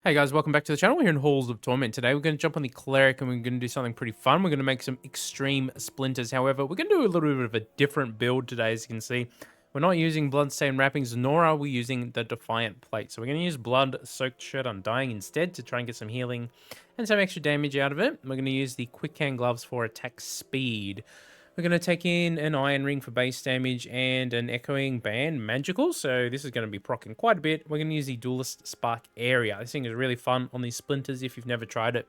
Hey guys, welcome back to the channel. We're here in Halls of Torment. Today we're going to jump on the Cleric and we're going to do something pretty fun. We're going to make some extreme splinters. However, we're going to do a little bit of a different build today, as you can see. We're not using bloodstained wrappings, nor are we using the Defiant Plate. So we're going to use blood-soaked shirt undying instead to try and get some healing and some extra damage out of it. We're going to use the quick hand gloves for attack speed. We're going to take in an Iron Ring for base damage and an Echoing Band magical. So this is going to be proccing quite a bit. We're going to use the Duelist Spark area. This thing is really fun on these splinters if you've never tried it.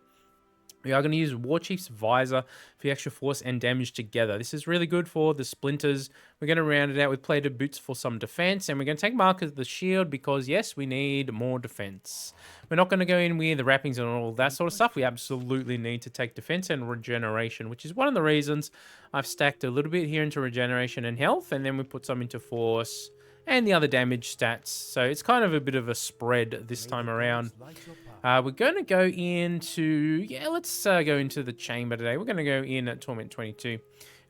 We are going to use War Chief's Visor for the extra force and damage together. This is really good for the splinters. We're going to round it out with plated boots for some defense. And we're going to take Mark as the shield because, yes, we need more defense. We're not going to go in with the wrappings and all that sort of stuff. We absolutely need to take defense and regeneration, which is one of the reasons I've stacked a little bit here into regeneration and health. And then we put some into force and the other damage stats. So it's kind of a bit of a spread this time around. We're going to go into, let's go into the chamber today. We're going to go in at Torment 22.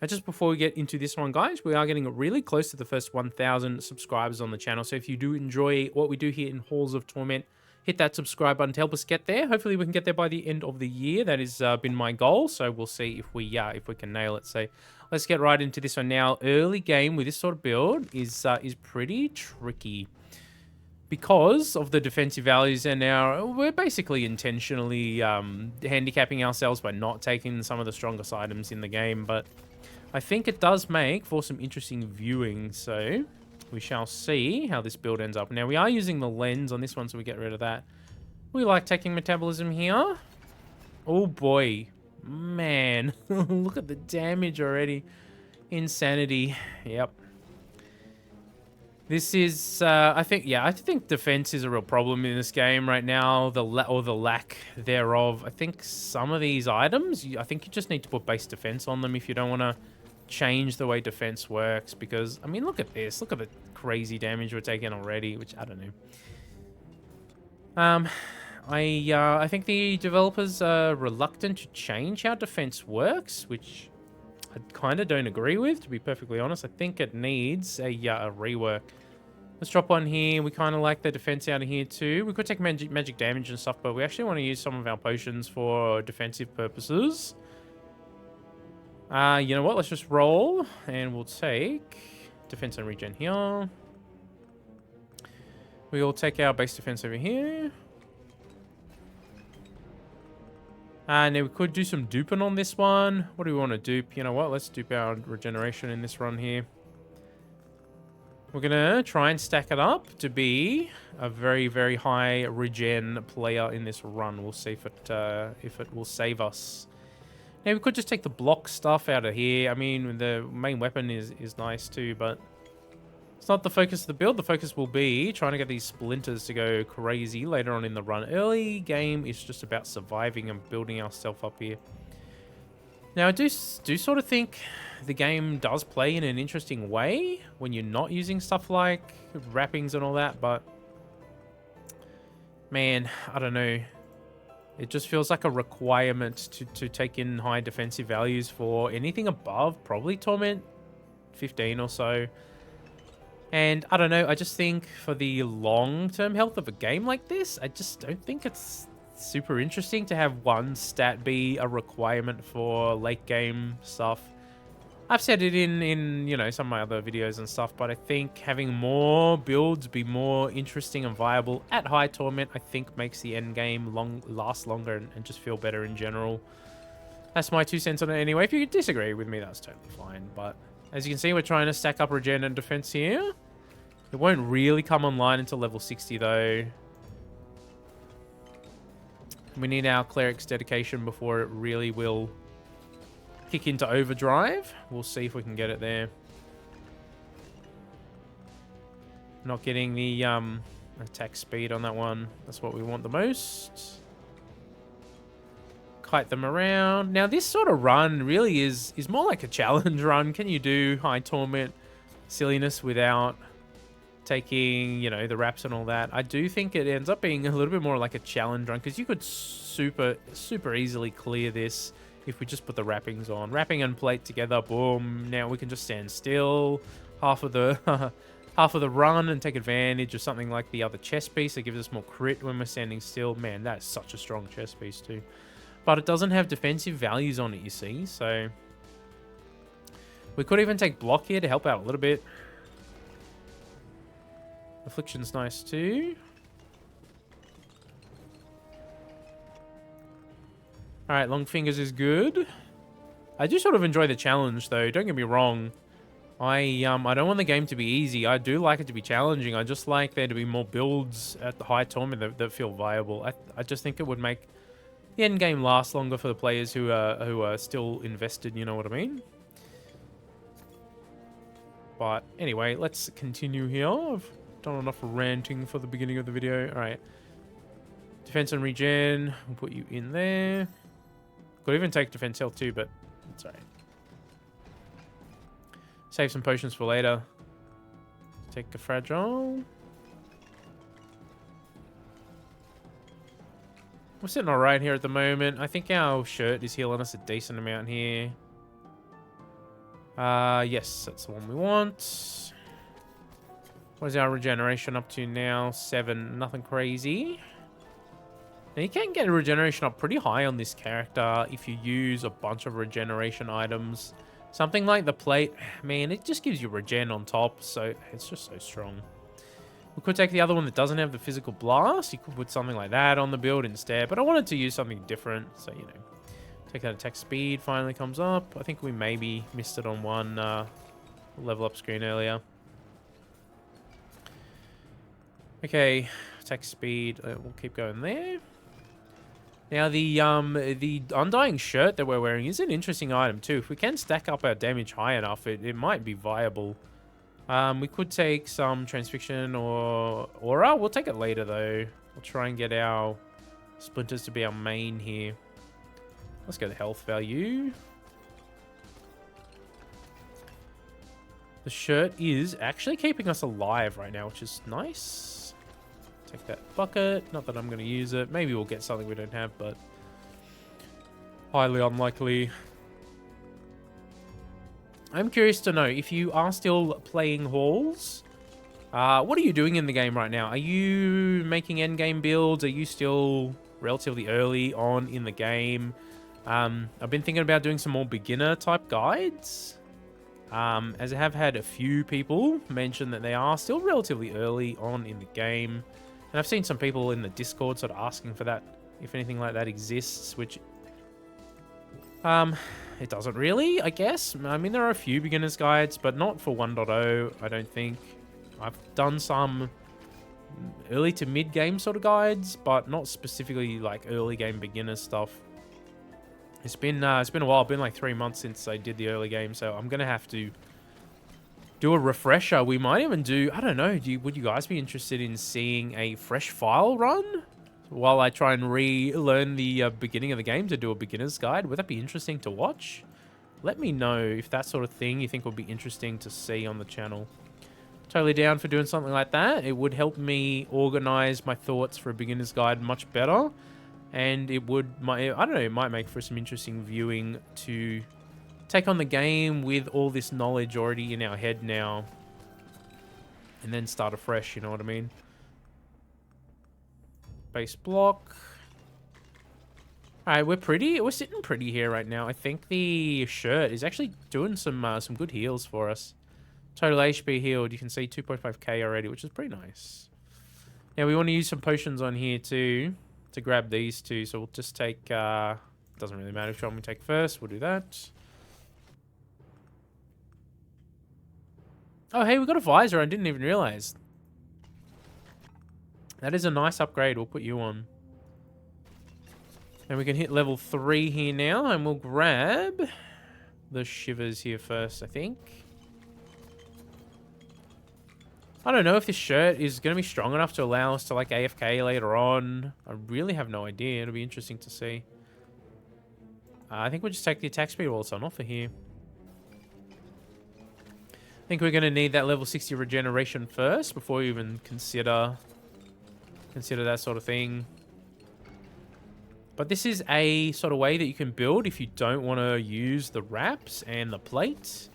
Now, just before we get into this one, guys, we are getting really close to the first 1,000 subscribers on the channel. So if you do enjoy what we do here in Halls of Torment, hit that subscribe button to help us get there. Hopefully we can get there by the end of the year. That has been my goal. So we'll see if we can nail it. So let's get right into this one now. Early game with this sort of build is pretty tricky because of the defensive values, and now we're basically intentionally handicapping ourselves by not taking some of the strongest items in the game. But I think it does make for some interesting viewing. So we shall see how this build ends up. Now, we are using the lens on this one, so we get rid of that. We like taking metabolism here. Oh, boy. Man, look at the damage already. Insanity. Yep. This is, I think defense is a real problem in this game right now, the lack thereof. I think some of these items, I think you just need to put base defense on them if you don't want to change the way defense works, because, I mean, look at this. Look at the crazy damage we're taking already, which I don't know. I think the developers are reluctant to change how defense works, which I kind of don't agree with, to be perfectly honest. I think it needs a rework. Let's drop one here. We kind of like the defense out of here too. We could take magic damage and stuff, but we actually want to use some of our potions for defensive purposes. You know what? Let's just roll, and we'll take defense and regen here. We'll take our base defense over here. And then we could do some duping on this one. What do we want to dupe? You know what? Let's dupe our regeneration in this run here. We're going to try and stack it up to be a very, very high regen player in this run. We'll see if it will save us. Now, we could just take the block stuff out of here. I mean, the main weapon is nice too, but it's not the focus of the build. The focus will be trying to get these splinters to go crazy later on in the run. Early game is just about surviving and building ourselves up here. Now, I do sort of think the game does play in an interesting way when you're not using stuff like wrappings and all that, but man, I don't know. It just feels like a requirement to take in high defensive values for anything above probably Torment 15 or so. And I don't know, I just think for the long-term health of a game like this, I just don't think it's super interesting to have one stat be a requirement for late game stuff. I've said it in you know, some of my other videos and stuff, but I think having more builds be more interesting and viable at high Torment, I think makes the end game last longer and just feel better in general. That's my 2 cents on it anyway. If you disagree with me, that's totally fine. But as you can see, we're trying to stack up regen and defense here. It won't really come online until level 60 though. We need our cleric's dedication before it really will kick into overdrive. We'll see if we can get it there. Not getting the attack speed on that one. That's what we want the most. Kite them around. Now, this sort of run really is more like a challenge run. Can you do high Torment silliness without taking, you know, the wraps and all that? I do think it ends up being a little bit more like a challenge run, because you could super easily clear this if we just put the wrappings on. Wrapping and plate together, boom. Now we can just stand still. Half of the half of the run and take advantage of something like the other chest piece that gives us more crit when we're standing still. Man, that's such a strong chest piece too. But it doesn't have defensive values on it, you see, so we could even take block here to help out a little bit. Affliction's nice too. Alright, long fingers is good. I do sort of enjoy the challenge though, don't get me wrong. I don't want the game to be easy. I do like it to be challenging. I just like there to be more builds at the high Torment that feel viable. I just think it would make the end game last longer for the players who are still invested, you know what I mean? But anyway, let's continue here. I've done enough ranting for the beginning of the video. Alright. Defense and regen. We'll put you in there. Could even take defense health too, but it's alright. Save some potions for later. Take a fragile. We're sitting alright here at the moment. I think our shirt is healing us a decent amount here. Yes, that's the one we want. What is our regeneration up to now? 7. Nothing crazy. Now you can get a regeneration up pretty high on this character if you use a bunch of regeneration items. Something like the plate, man, it just gives you regen on top, so it's just so strong. We could take the other one that doesn't have the physical blast. You could put something like that on the build instead, but I wanted to use something different, so, you know. Take that attack speed, finally comes up. I think we maybe missed it on one level up screen earlier. Okay, attack speed, we'll keep going there. Now, the Undying shirt that we're wearing is an interesting item, too. If we can stack up our damage high enough, it might be viable. We could take some Transfixion or Aura. We'll take it later, though. We'll try and get our Splinters to be our main here. Let's go to health value. The shirt is actually keeping us alive right now, which is nice. Take that bucket. Not that I'm going to use it. Maybe we'll get something we don't have, but highly unlikely. I'm curious to know, if you are still playing Halls, what are you doing in the game right now? Are you making endgame builds? Are you still relatively early on in the game? I've been thinking about doing some more beginner type guides. As I have had a few people mention that they are still relatively early on in the game. And I've seen some people in the Discord sort of asking for that, if anything like that exists, which it doesn't really, I guess. I mean, there are a few beginner's guides, but not for 1.0, I don't think. I've done some early to mid game sort of guides, but not specifically like early game beginner stuff. It's been a while. It's been like 3 months since I did the early game, so I'm gonna have to do a refresher. We might even do, I don't know, would you guys be interested in seeing a fresh file run while I try and relearn the beginning of the game to do a beginner's guide? Would that be interesting to watch? Let me know if that sort of thing you think would be interesting to see on the channel. Totally down for doing something like that. It would help me organize my thoughts for a beginner's guide much better. And it would, I don't know, it might make for some interesting viewing to take on the game with all this knowledge already in our head now. And then start afresh, you know what I mean? Base block. Alright, we're sitting pretty here right now. I think the shirt is actually doing some good heals for us. Total HP healed, you can see 2.5k already, which is pretty nice. Now we want to use some potions on here too, to grab these two. So we'll just take, doesn't really matter which one we take first, we'll do that. Oh, hey, we got a visor. I didn't even realize. That is a nice upgrade. We'll put you on. And we can hit level 3 here now. And we'll grab the shivers here first, I think. I don't know if this shirt is going to be strong enough to allow us to, like, AFK later on. I really have no idea. It'll be interesting to see. I think we'll just take the attack speed while it's on offer here. I think we're going to need that level 60 regeneration first before we even consider that sort of thing. But this is a sort of way that you can build if you don't want to use the wraps and the plate.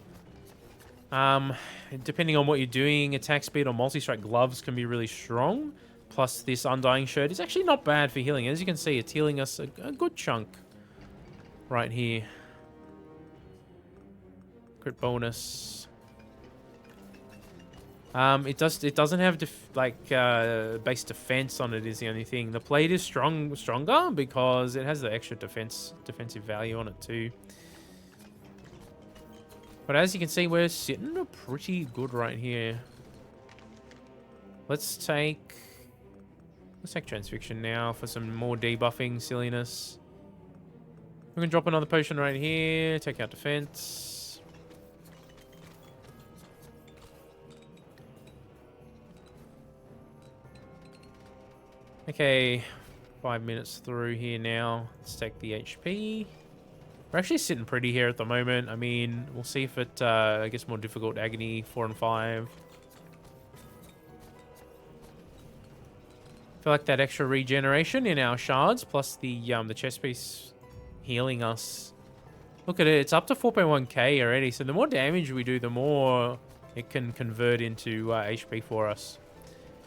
Depending on what you're doing, attack speed or multi-strike gloves can be really strong. Plus, this Undying Shirt is actually not bad for healing. As you can see, it's healing us a good chunk right here. Crit bonus. It doesn't have base defense on it is the only thing. The plate is stronger because it has the extra defensive value on it too. But as you can see, we're sitting pretty good right here. Let's take Transfixion now for some more debuffing silliness. We can drop another potion right here, take out defense. Okay, 5 minutes through here now. Let's take the HP. We're actually sitting pretty here at the moment. I mean, we'll see if it gets more difficult. Agony 4 and 5. I feel like that extra regeneration in our shards plus the chest piece healing us. Look at it, it's up to 4.1k already. So the more damage we do, the more it can convert into HP for us.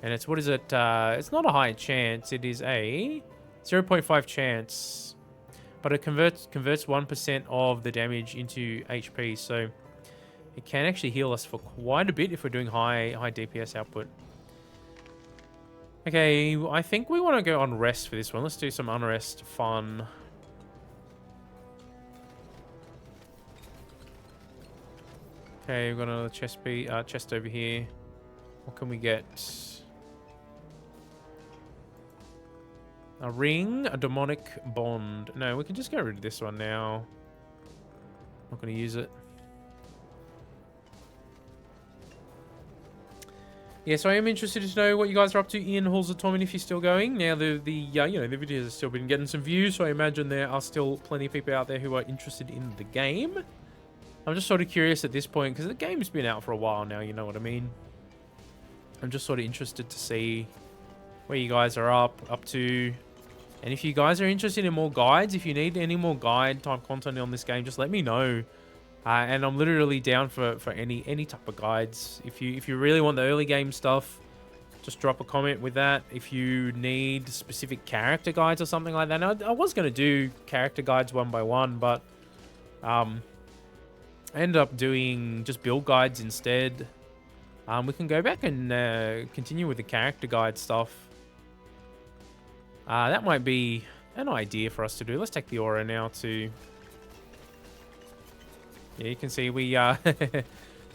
And it's, what is it? It's not a high chance. It is a 0.5 chance. But it converts 1% of the damage into HP. So it can actually heal us for quite a bit if we're doing high DPS output. Okay, I think we want to go on rest for this one. Let's do some unrest fun. Okay, we've got another chest over here. What can we get? A ring, a demonic bond. No, we can just get rid of this one now. Not going to use it. Yeah, so I am interested to know what you guys are up to in Halls of Torment if you're still going. Now, the videos have still been getting some views, so I imagine there are still plenty of people out there who are interested in the game. I'm just sort of curious at this point, because the game's been out for a while now, you know what I mean? I'm just sort of interested to see where you guys are up to. And if you guys are interested in more guides, if you need any more guide type content on this game, just let me know. And I'm literally down for any type of guides. If you really want the early game stuff, just drop a comment with that. If you need specific character guides or something like that. Now, I was going to do character guides one by one, but I ended up doing just build guides instead. We can go back and continue with the character guide stuff. That might be an idea for us to do. Let's take the aura now too. Yeah, you can see we are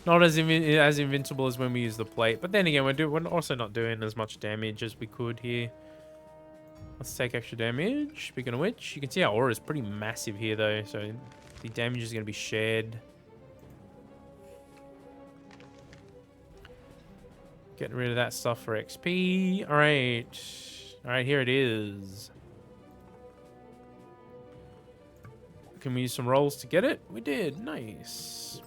not as invincible as when we use the plate. But then again, we're also not doing as much damage as we could here. Let's take extra damage. Speaking of which, you can see our aura is pretty massive here though. So the damage is going to be shared. Getting rid of that stuff for XP. All right, here it is. Can we use some rolls to get it? We did. Nice.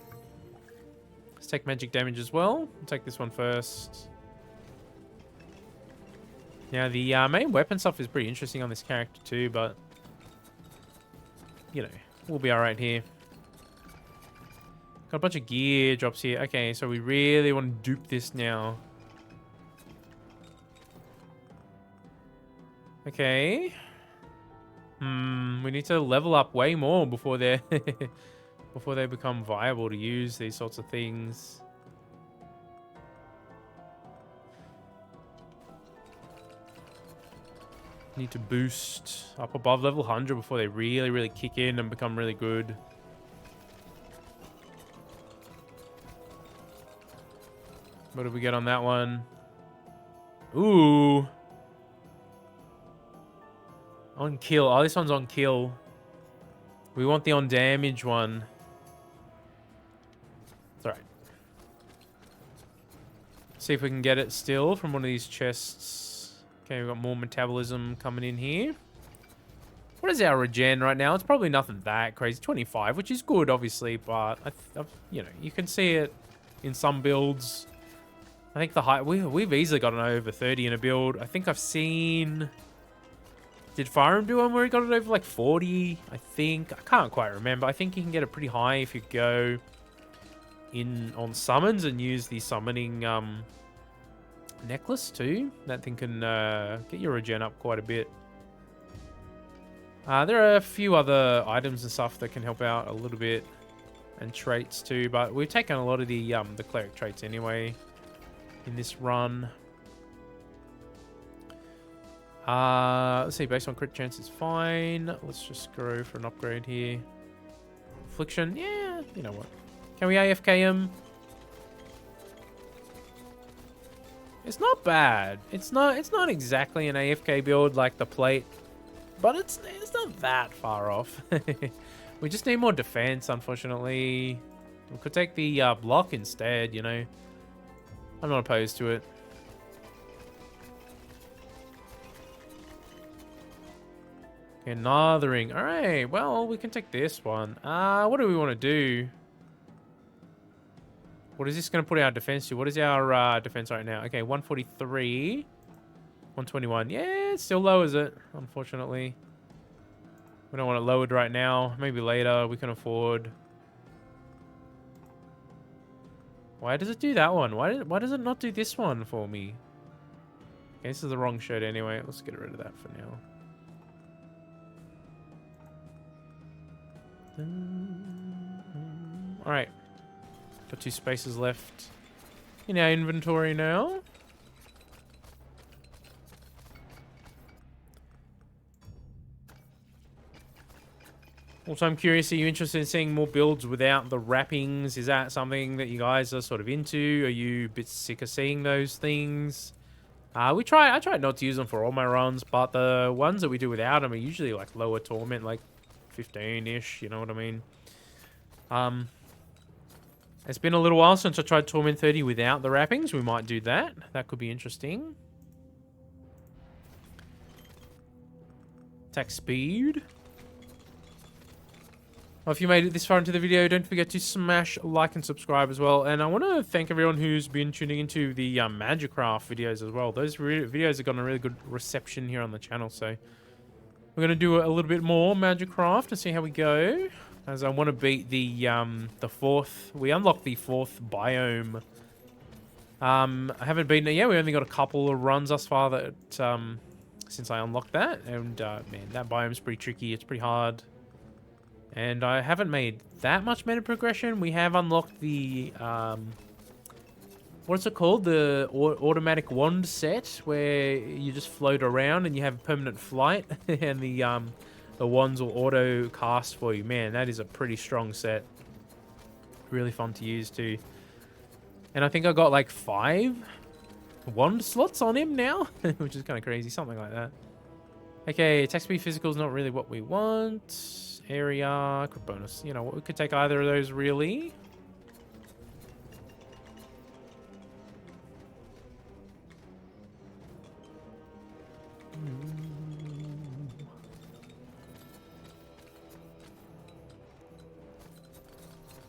Let's take magic damage as well. We'll take this one first. Now, the main weapon stuff is pretty interesting on this character too, but, you know, we'll be all right here. Got a bunch of gear drops here. Okay, so we really want to dupe this now. Okay. We need to level up way more before they before they become viable to use these sorts of things. Need to boost up above level 100 before they really kick in and become really good. What did we get on that one? Ooh. On kill. Oh, this one's on kill. We want the on damage one. It's alright. See if we can get it still from one of these chests. Okay, we've got more metabolism coming in here. What is our regen right now? It's probably nothing that crazy. 25, which is good, obviously, but you know, you can see it in some builds. I think the high we've easily gotten over 30 in a build. I think I've seen. Did Fire do one where he got it over like 40? I think. I can't quite remember. I think you can get it pretty high if you go in on summons and use the summoning necklace too. That thing can get your regen up quite a bit. There are a few other items and stuff that can help out a little bit, and traits too, but we've taken a lot of the cleric traits anyway in this run. Let's see, based on crit chance is fine. Let's just go for an upgrade here. Affliction, yeah, you know what. Can we AFK him? It's not bad. It's not exactly an AFK build like the plate, but it's not that far off. We just need more defense, unfortunately. We could take the block instead, you know. I'm not opposed to it. Okay, Narthering. Alright, well, we can take this one. What do we want to do? What is this going to put our defense to? What is our defense right now? Okay, 143. 121. Yeah, it still lowers it, unfortunately. We don't want it lowered right now. Maybe later we can afford. Why does it do that one? Why does it not do this one for me? Okay, this is the wrong shirt anyway. Let's get rid of that for now. Alright. Got 2 spaces left in our inventory now. Also, I'm curious, are you interested in seeing more builds without the wrappings? Is that something that you guys are sort of into? Are you a bit sick of seeing those things? I try not to use them for all my runs, but the ones that we do without them are usually like lower torment, like 15-ish, you know what I mean? It's been a little while since I tried Torment 30 without the wrappings. We might do that. That could be interesting. Attack speed. Well, if you made it this far into the video, don't forget to smash like and subscribe as well. And I want to thank everyone who's been tuning into the Magicraft videos as well. Those videos have gotten a really good reception here on the channel. So we're going to do a little bit more Magicraft and see how we go. As I want to beat the fourth. We unlocked the 4th biome. I haven't beaten it yet. We only got a couple of runs thus far that since I unlocked that. And man, that biome's pretty tricky. It's pretty hard. And I haven't made that much meta progression. We have unlocked the, what's it called? The automatic wand set, where you just float around and you have permanent flight, and the wands will auto cast for you. Man, that is a pretty strong set. Really fun to use too. And I think I got like 5 wand slots on him now, which is kind of crazy, something like that. Okay, attack speed physical is not really what we want. Area, crit bonus. You know, we could take either of those, really.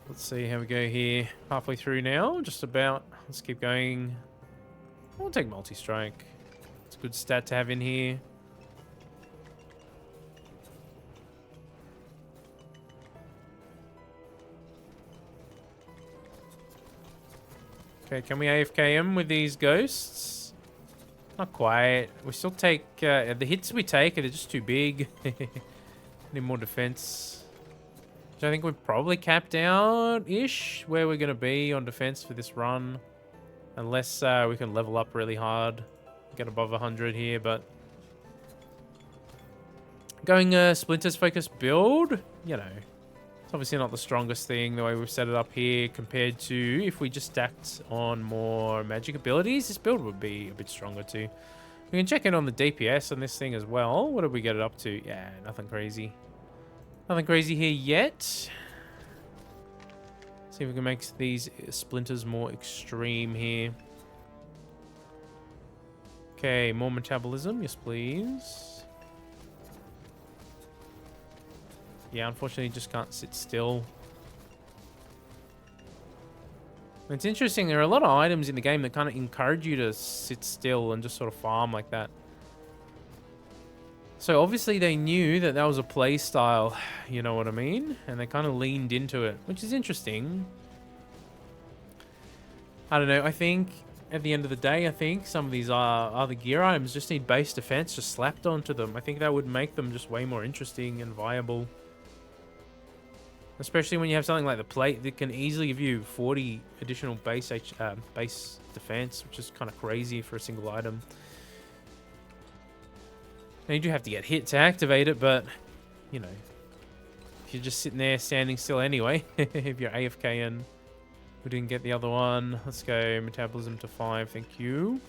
Let's see how we go here. Halfway through now, just about. Let's keep going. I'll take multi-strike. It's a good stat to have in here. Okay, can we AFK him with these ghosts? Not quite. We still take... the hits we take are just too big. Need more defense. So I think we're probably capped out-ish where we're going to be on defense for this run. Unless we can level up really hard. Get above 100 here, but... Going a Splinters focused build, you know... It's obviously not the strongest thing the way we've set it up here compared to if we just stacked on more magic abilities. This build would be a bit stronger too. We can check in on the DPS on this thing as well. What did we get it up to? Yeah, nothing crazy. Nothing crazy here yet. See if we can make these splinters more extreme here. Okay, more metabolism. Yes, please. Yeah, unfortunately, just can't sit still. It's interesting, there are a lot of items in the game that kind of encourage you to sit still and just sort of farm like that. So obviously they knew that that was a play style, you know what I mean? And they kind of leaned into it, which is interesting. I don't know. I think at the end of the day, I think some of these other gear items just need base defense just slapped onto them. I think that would make them just way more interesting and viable. Especially when you have something like the plate that can easily give you 40 additional base defense, which is kind of crazy for a single item. Now you do have to get hit to activate it, but, you know, if you're just sitting there standing still anyway, if you're AFK and we didn't get the other one. Let's go metabolism to 5, thank you.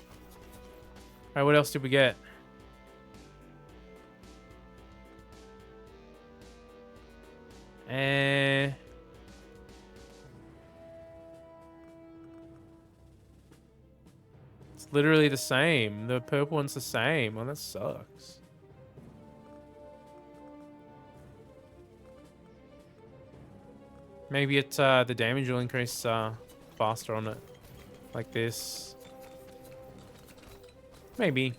Alright, what else did we get? It's literally the same. The purple one's the same. Well, that sucks. Maybe it's the damage will increase faster on it, like this. Maybe.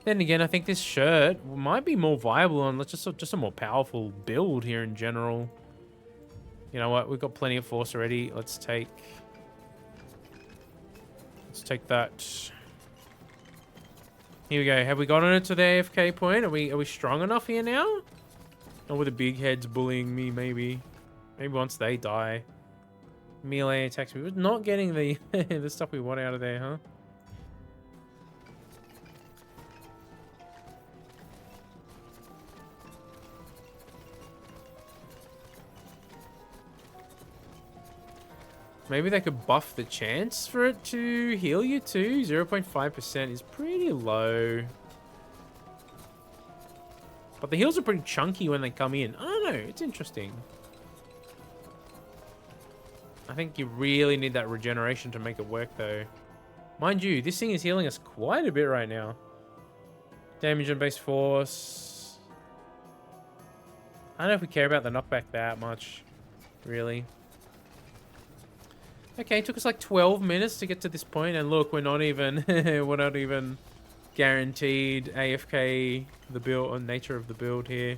Then again, I think this shirt might be more viable on just a more powerful build here in general. You know what? We've got plenty of force already. Let's take that. Here we go. Have we gotten it to the AFK point? Are we strong enough here now? Or were the big heads bullying me? Maybe once they die. Melee attacks. We're not getting the the stuff we want out of there, huh? Maybe they could buff the chance for it to heal you too. 0.5% is pretty low. But the heals are pretty chunky when they come in. I don't know. It's interesting. I think you really need that regeneration to make it work though. Mind you, this thing is healing us quite a bit right now. Damage and base force. I don't know if we care about the knockback that much. Really. Okay, it took us like 12 minutes to get to this point, and look, we're not even we're not even guaranteed AFK the build or nature of the build here.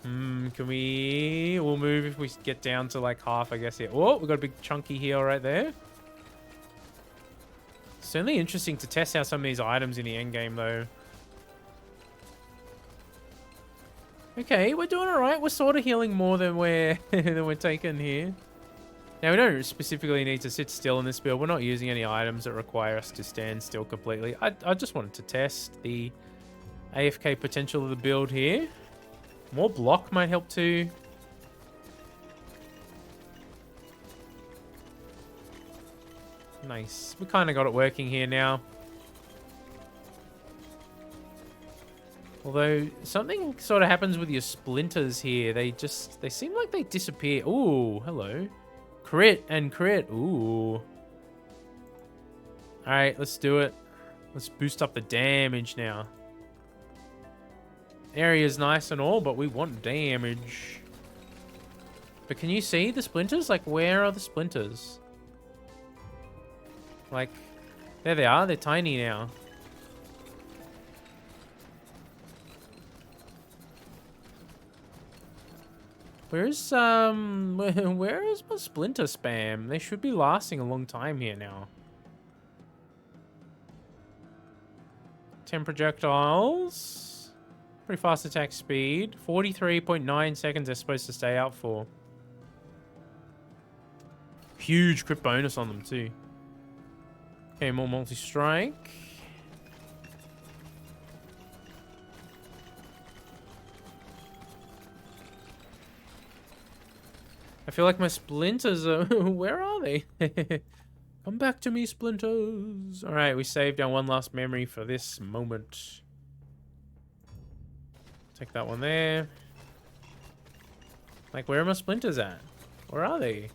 Can we? We'll move if we get down to like half, I guess. Here. Oh, we've got a big chunky heal right there. Certainly interesting to test out some of these items in the end game, though. Okay, we're doing all right. We're sort of healing more than we're taking here. Now, we don't specifically need to sit still in this build. We're not using any items that require us to stand still completely. I just wanted to test the AFK potential of the build here. More block might help too. Nice. We kind of got it working here now. Although, something sort of happens with your splinters here. They seem like they disappear. Ooh, hello. Crit and crit. Ooh. Alright, let's do it. Let's boost up the damage now. Area's nice and all, but we want damage. But can you see the splinters? Like, where are the splinters? Like, there they are. They're tiny now. Where is my splinter spam? They should be lasting a long time here now. 10 projectiles. Pretty fast attack speed. 43.9 seconds they're supposed to stay out for. Huge crit bonus on them too. Okay, more multi-strike. I feel like my splinters are... Where are they? Come back to me, splinters. Alright, we saved our one last memory for this moment. Take that one there. Like, where are my splinters at? Where are they?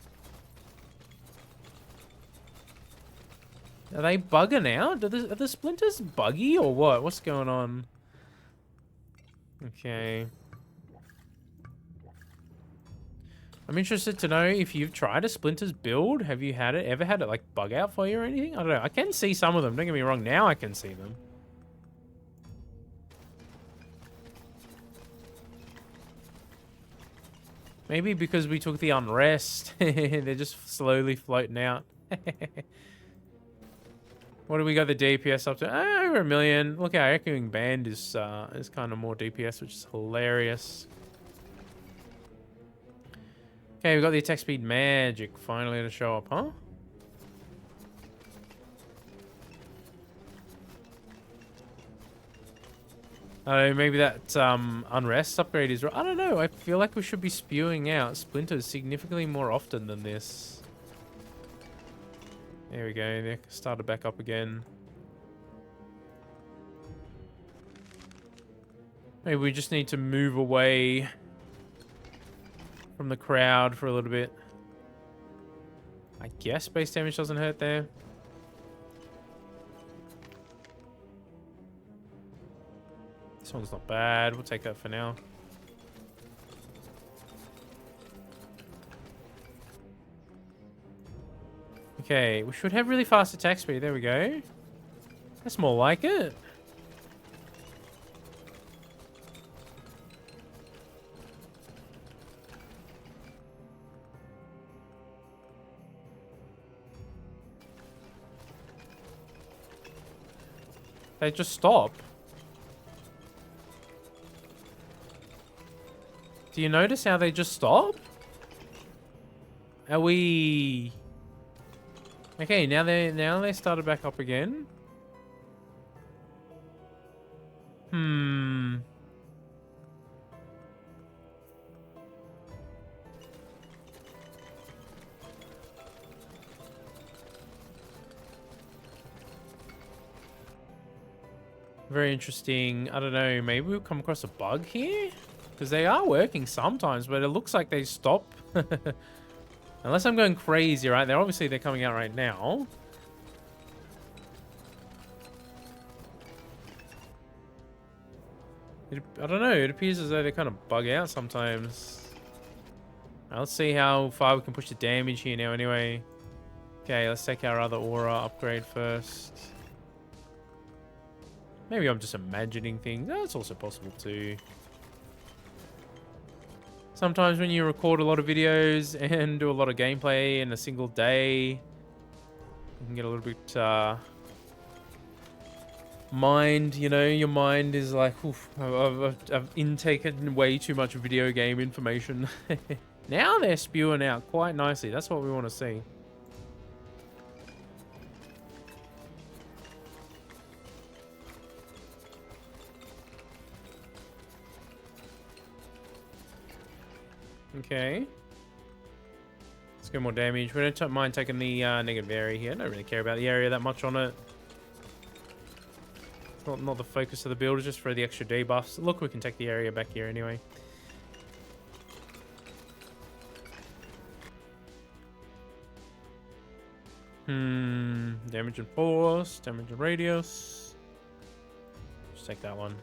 Are they bugging out? Are the splinters buggy or what? What's going on? Okay. I'm interested to know if you've tried a splinters build. Have you ever had it like bug out for you or anything? I don't know. I can see some of them. Don't get me wrong. Now I can see them. Maybe because we took the unrest. They're just slowly floating out. What do we got the DPS up to? Over 1 million. Look, our echoing band is kind of more DPS, which is hilarious. Okay, we got the attack speed magic finally to show up, huh? I don't know, maybe that unrest upgrade is right. I don't know. I feel like we should be spewing out splinters significantly more often than this. There we go. They started back up again. Maybe we just need to move away from the crowd for a little bit. I guess base damage doesn't hurt there. This one's not bad. We'll take that for now. Okay, we should have really fast attack speed. There we go. That's more like it. They just stop. Do you notice how they just stop? Are we... Okay, now they started back up again. Very interesting. I don't know, maybe we'll come across a bug here? Because they are working sometimes, but it looks like they stop. Unless I'm going crazy, right? They're coming out right now. I don't know. It appears as though they kind of bug out sometimes. Let's see how far we can push the damage here now anyway. Okay, let's take our other aura upgrade first. Maybe I'm just imagining things. That's also possible too. Sometimes when you record a lot of videos and do a lot of gameplay in a single day, you can get a little bit mind, you know, your mind is like, oof, I've intaken way too much video game information. Now they're spewing out quite nicely. That's what we want to see. Okay. Let's get more damage. We don't mind taking the negative area here. I don't really care about the area that much on it. It's not the focus of the build, it's just for the extra debuffs. Look, we can take the area back here anyway. Damage and force, damage and radius. Just take that one.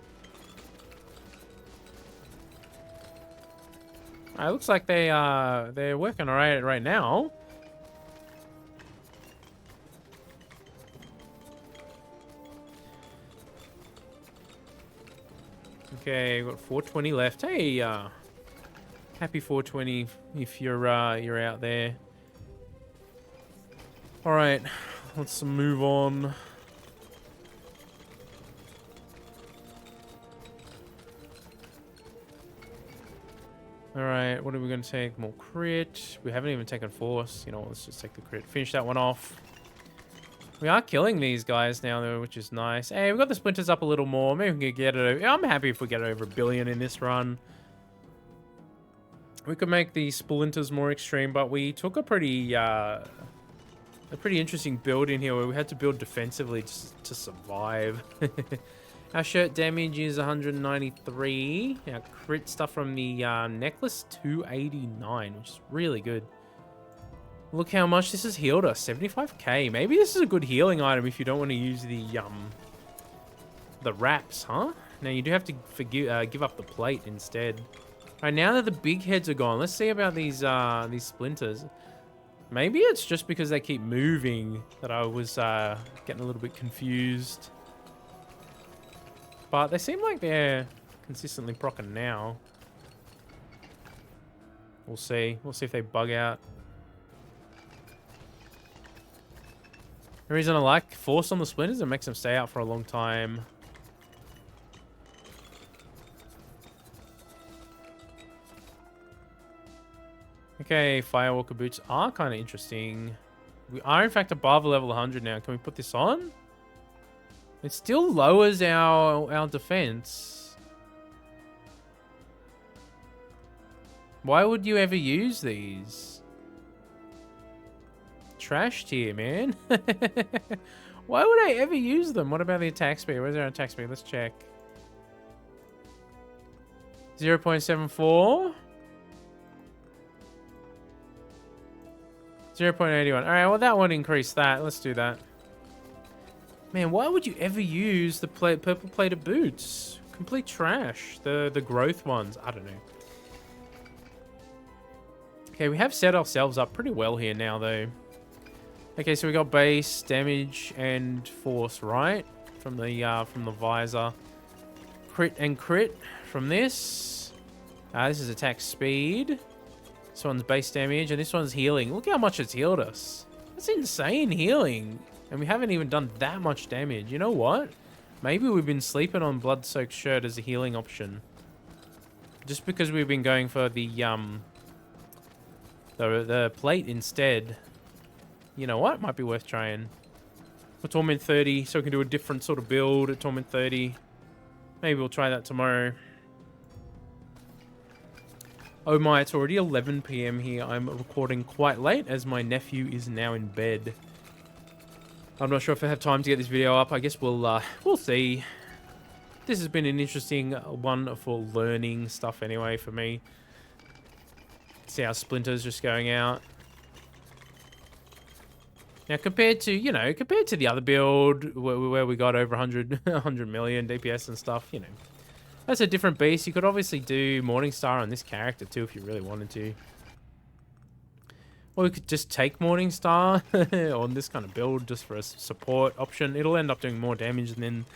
It looks like they're working alright right now. Okay, we've got 420 left. Hey, happy 420 if you're out there. All right, let's move on. All right, what are we going to take? More crit. We haven't even taken force. You know what, let's just take the crit. Finish that one off. We are killing these guys now, though, which is nice. Hey, we've got the splinters up a little more. Maybe we can get it over. I'm happy if we get over 1 billion in this run. We could make the splinters more extreme, but we took a pretty interesting build in here where we had to build defensively just to survive. Our shirt damage is 193. Our crit stuff from the necklace, 289, which is really good. Look how much this has healed us, 75k. Maybe this is a good healing item if you don't want to use the wraps, huh? Now you do have to give up the plate instead. All right, now that the big heads are gone, let's see about these splinters. Maybe it's just because they keep moving that I was getting a little bit confused. But they seem like they're consistently proccing now. We'll see. We'll see if they bug out. The reason I like Force on the Splinters, it makes them stay out for a long time. Okay, Firewalker boots are kind of interesting. We are, in fact, above level 100 now. Can we put this on? It still lowers our defense. Why would you ever use these? Trash tier, man. Why would I ever use them? What about the attack speed? Where's our attack speed? Let's check. 0.74. 0.81. Alright, well that one increased that. Let's do that. Man, why would you ever use the purple plated boots? Complete trash. The growth ones. I don't know. Okay, we have set ourselves up pretty well here now, though. Okay, so we got base, damage, and force, right? From the visor. Crit and crit from this. This is attack speed. This one's base damage, and this one's healing. Look how much it's healed us. That's insane healing. And we haven't even done that much damage. You know what? Maybe we've been sleeping on Blood-Soaked Shirt as a healing option. Just because we've been going for the plate instead. You know what? Might be worth trying. For Torment 30, so we can do a different sort of build at Torment 30. Maybe we'll try that tomorrow. Oh my, it's already 11 PM here. I'm recording quite late as my nephew is now in bed. I'm not sure if I have time to get this video up. I guess we'll see. This has been an interesting one for learning stuff anyway for me. See how Splinter's just going out. Now compared to the other build where we got over 100 million DPS and stuff, you know. That's a different beast. You could obviously do Morningstar on this character too if you really wanted to. Or we could just take Morningstar on this kind of build just for a support option. It'll end up doing more damage than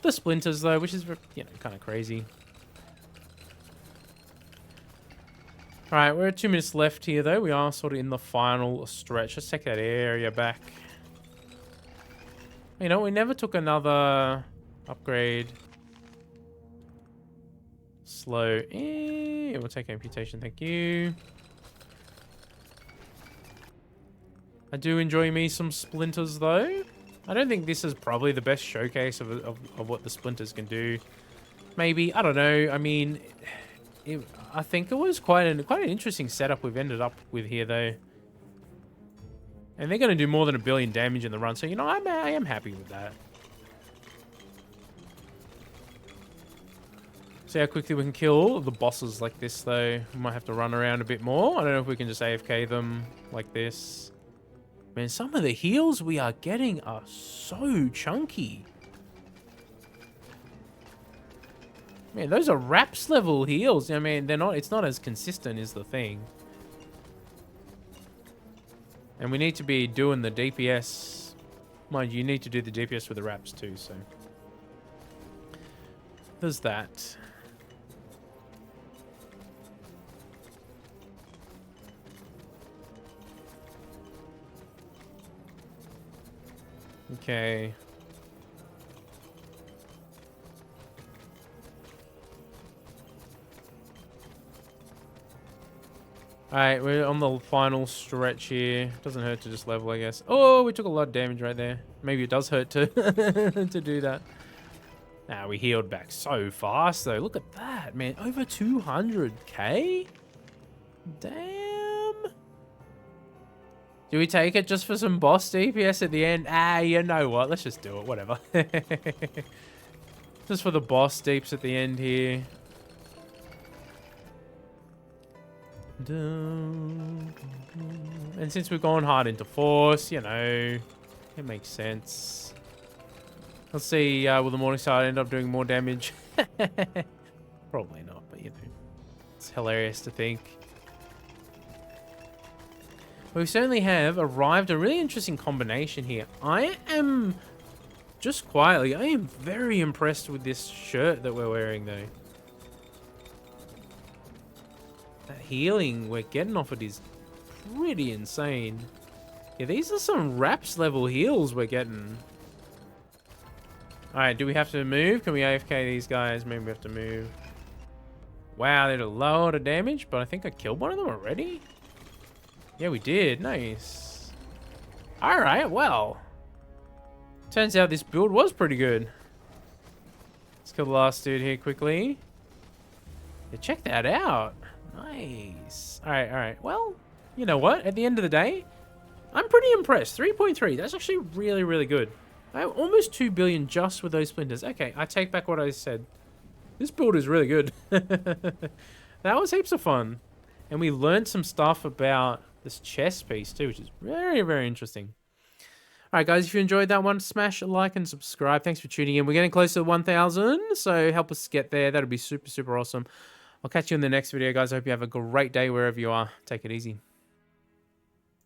the Splinters though, which is, you know, kind of crazy. Alright, we're at 2 minutes left here though. We are sort of in the final stretch. Let's take that area back. You know, we never took another upgrade. Slow. We'll take amputation, thank you. I do enjoy me some Splinters though. I don't think this is probably the best showcase of what the Splinters can do. Maybe, I don't know. I mean, I think it was quite an interesting setup we've ended up with here though. And they're going to do more than 1 billion damage in the run, so you know, I am happy with that. See how quickly we can kill the bosses like this though. We might have to run around a bit more. I don't know if we can just AFK them like this. Man, some of the heals we are getting are so chunky. Man, those are Raps level heals. I mean, it's not as consistent is the thing. And we need to be doing the DPS. Mind you, you need to do the DPS with the Raps too, so. There's that. Okay. Alright, we're on the final stretch here. Doesn't hurt to just level, I guess. Oh, we took a lot of damage right there. Maybe it does hurt to to do that. Nah, we healed back so fast though. Look at that, man. Over 200k? Damn. Do we take it just for some boss DPS at the end? You know what? Let's just do it. Whatever. Just for the boss deeps at the end here. And since we've gone hard into Force, you know, it makes sense. Let's see, will the Morningstar end up doing more damage? Probably not, but you know, it's hilarious to think. We certainly have arrived at a really interesting combination here. I am, just quietly, I am very impressed with this shirt that we're wearing though. That healing we're getting off it is pretty insane. Yeah, these are some Raps level heals we're getting. Alright, do we have to move? Can we AFK these guys? Maybe we have to move. Wow, they did a lot of damage, but I think I killed one of them already. Yeah, we did. Nice. Alright, well. Turns out this build was pretty good. Let's kill the last dude here quickly. Yeah, check that out. Nice. Alright. Well, you know what? At the end of the day, I'm pretty impressed. 3.3. That's actually really, really good. I have almost 2 billion just with those splinters. Okay, I take back what I said. This build is really good. That was heaps of fun. And we learned some stuff about this chess piece too, which is very, very interesting. Alright guys, if you enjoyed that one, smash a like and subscribe. Thanks for tuning in. We're getting close to 1,000, so help us get there. That'll be super, super awesome. I'll catch you in the next video, guys. I hope you have a great day wherever you are. Take it easy.